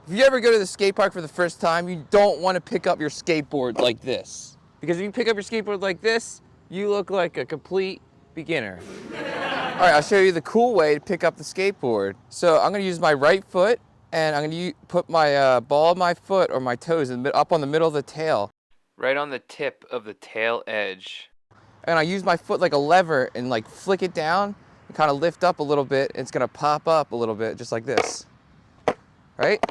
If you ever go to the skate park for the first time, you don't want to pick up your skateboard like this. Because if you pick up your skateboard like this, you look like a complete beginner. All right, I'll show you the cool way to pick up the skateboard. So I'm gonna use my right foot, and I'm gonna put my ball of my foot or my toes up on the middle of the tail. Right on the tip of the tail edge. And I use my foot like a lever and like flick it down and kind of lift up a little bit. It's gonna pop up a little bit, just like this, right?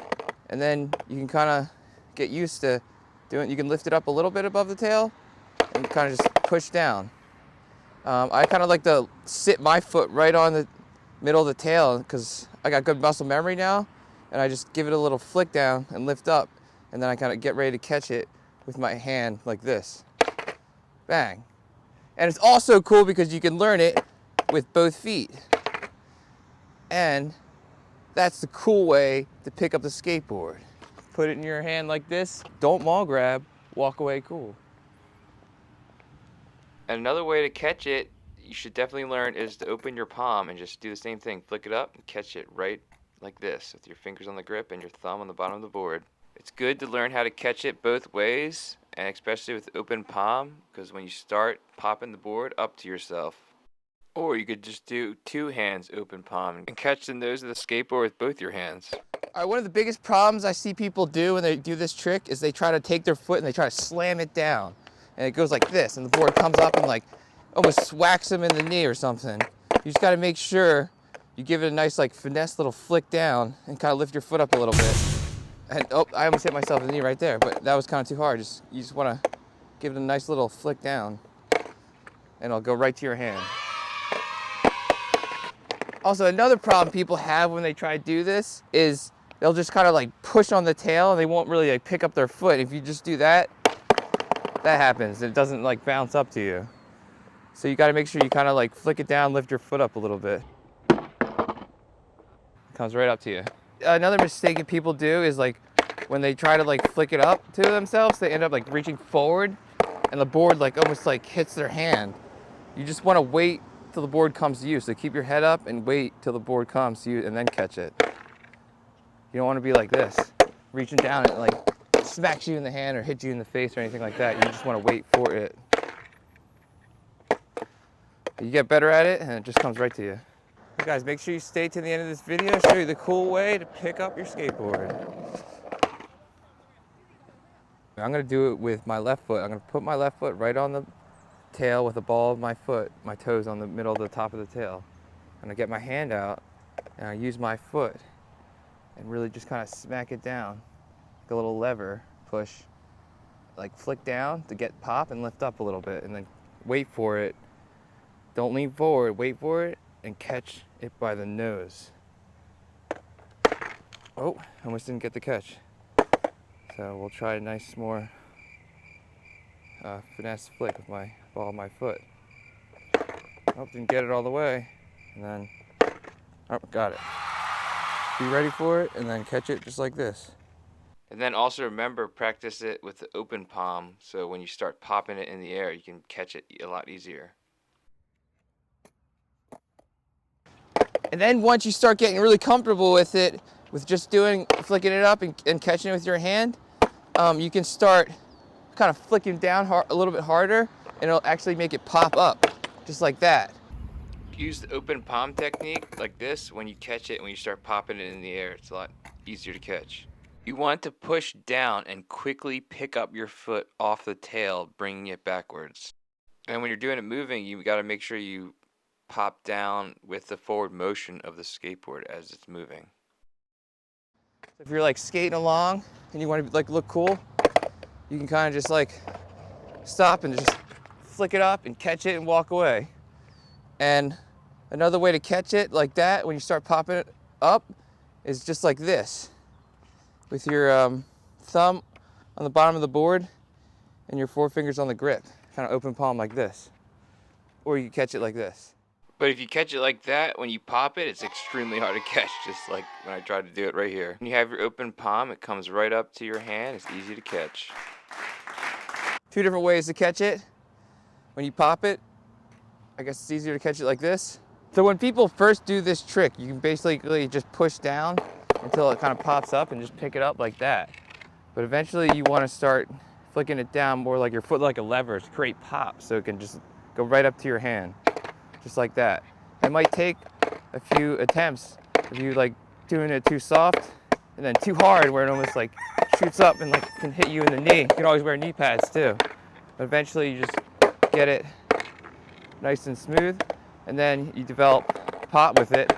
And then you can kind of get used to doing, you can lift it up a little bit above the tail and kind of just push down. I kind of like to sit my foot right on the middle of the tail because I got good muscle memory now, and I just give it a little flick down and lift up, and then I kind of get ready to catch it with my hand like this. Bang. And it's also cool because you can learn it with both feet. And that's the cool way to pick up the skateboard. Put it in your hand like this, don't maul grab, walk away cool. And another way to catch it, you should definitely learn, is to open your palm and just do the same thing. Flick it up and catch it right like this with your fingers on the grip and your thumb on the bottom of the board. It's good to learn how to catch it both ways, and especially with open palm, because when you start popping the board up to yourself. Or you could just do two hands open palm and catch the nose of the skateboard with both your hands. All right, one of the biggest problems I see people do when they do this trick is they try to take their foot and they try to slam it down. And it goes like this, and the board comes up and like almost whacks them in the knee or something. You just gotta make sure you give it a nice like finesse little flick down and kind of lift your foot up a little bit. And oh, I almost hit myself in the knee right there, but that was kind of too hard. You just wanna give it a nice little flick down, and it'll go right to your hand. Also, another problem people have when they try to do this is they'll just kind of like push on the tail and they won't really like pick up their foot. If you just do that, that happens. It doesn't like bounce up to you. So you got to make sure you kind of like flick it down, lift your foot up a little bit. It comes right up to you. Another mistake that people do is like when they try to like flick it up to themselves, they end up like reaching forward and the board like almost like hits their hand. You just want to wait till the board comes to you. So keep your head up and wait till the board comes to you and then catch it. You don't want to be like this, reaching down and like smacks you in the hand or hits you in the face or anything like that. You just want to wait for it. You get better at it and it just comes right to you. You guys, make sure you stay to the end of this video. I'll show you the cool way to pick up your skateboard. I'm going to do it with my left foot. I'm going to put my left foot right on the tail with the ball of my foot, my toes on the middle of the top of the tail. I'm going to get my hand out and I use my foot and really just kind of smack it down. Like a little lever push, like flick down to get pop and lift up a little bit, and then wait for it. Don't lean forward, wait for it and catch it by the nose. Oh, almost didn't get the catch. So we'll try a nice more finesse flick with my ball of my foot. Oh, didn't get it all the way. And then, oh, got it. Be ready for it and then catch it just like this. And then also remember, practice it with the open palm, so when you start popping it in the air, you can catch it a lot easier. And then once you start getting really comfortable with it, with just flicking it up and catching it with your hand, you can start kind of flicking down a little bit harder, and it'll actually make it pop up, just like that. Use the open palm technique like this when you catch it, when you start popping it in the air. It's a lot easier to catch. You want to push down and quickly pick up your foot off the tail, bringing it backwards. And when you're doing it moving, you got to make sure you pop down with the forward motion of the skateboard as it's moving. If you're like skating along and you want to like look cool, you can kind of just like stop and just flick it up and catch it and walk away. And another way to catch it like that when you start popping it up is just like this, with your thumb on the bottom of the board and your forefingers on the grip, kind of open palm like this. Or you can catch it like this. But if you catch it like that, when you pop it, it's extremely hard to catch, just like when I tried to do it right here. When you have your open palm, it comes right up to your hand. It's easy to catch. Two different ways to catch it. When you pop it, I guess it's easier to catch it like this. So when people first do this trick, you can basically just push down until it kind of pops up and just pick it up like that. But eventually you want to start flicking it down more like your foot like a lever to create pop so it can just go right up to your hand, just like that. It might take a few attempts if you like doing it too soft and then too hard where it almost like shoots up and like can hit you in the knee. You can always wear knee pads too. But eventually you just get it nice and smooth, and then you develop pop with it.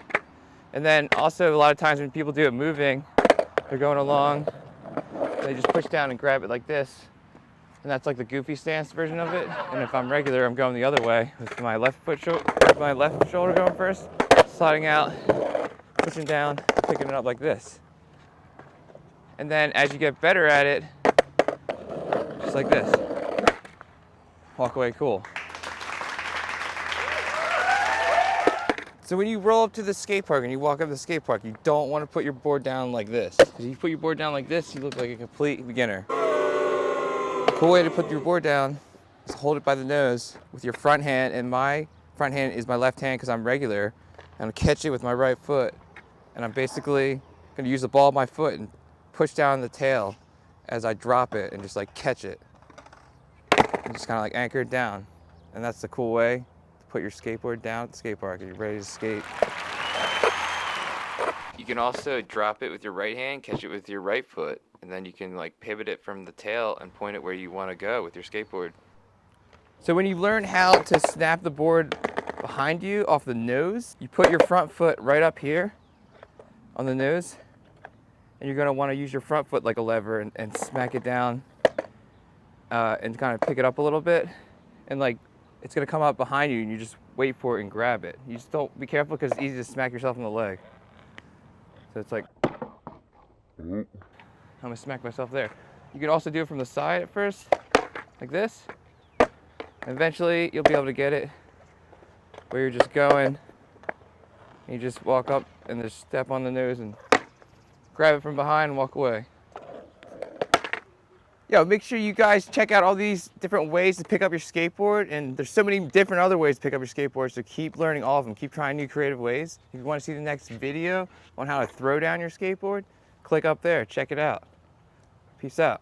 And then also a lot of times when people do it moving, they're going along, they just push down and grab it like this. And that's like the goofy stance version of it. And if I'm regular, I'm going the other way with my left shoulder going first, sliding out, pushing down, picking it up like this. And then as you get better at it, just like this, walk away cool. So when you roll up to the skate park and you walk up to the skate park, you don't want to put your board down like this. Because if you put your board down like this, you look like a complete beginner. A cool way to put your board down is hold it by the nose with your front hand, and my front hand is my left hand because I'm regular. And I'm catch it with my right foot, and I'm basically going to use the ball of my foot and push down the tail as I drop it and just like catch it. And just kind of like anchor it down. And that's the cool way. Put your skateboard down at the skate park and you're ready to skate. You can also drop it with your right hand, catch it with your right foot, and then you can like pivot it from the tail and point it where you want to go with your skateboard. So when you learn how to snap the board behind you off the nose, you put your front foot right up here on the nose, and you're going to want to use your front foot like a lever and smack it down and kind of pick it up a little bit, and like it's going to come up behind you and you just wait for it and grab it. You just don't be careful because it's easy to smack yourself in the leg. So it's like, I'm going to smack myself there. You can also do it from the side at first, like this. And eventually you'll be able to get it where you're just going. And you just walk up and just step on the nose and grab it from behind and walk away. Yo, make sure you guys check out all these different ways to pick up your skateboard, and there's so many different other ways to pick up your skateboard, so keep learning all of them. Keep trying new creative ways. If you want to see the next video on how to throw down your skateboard, click up there, check it out. Peace out.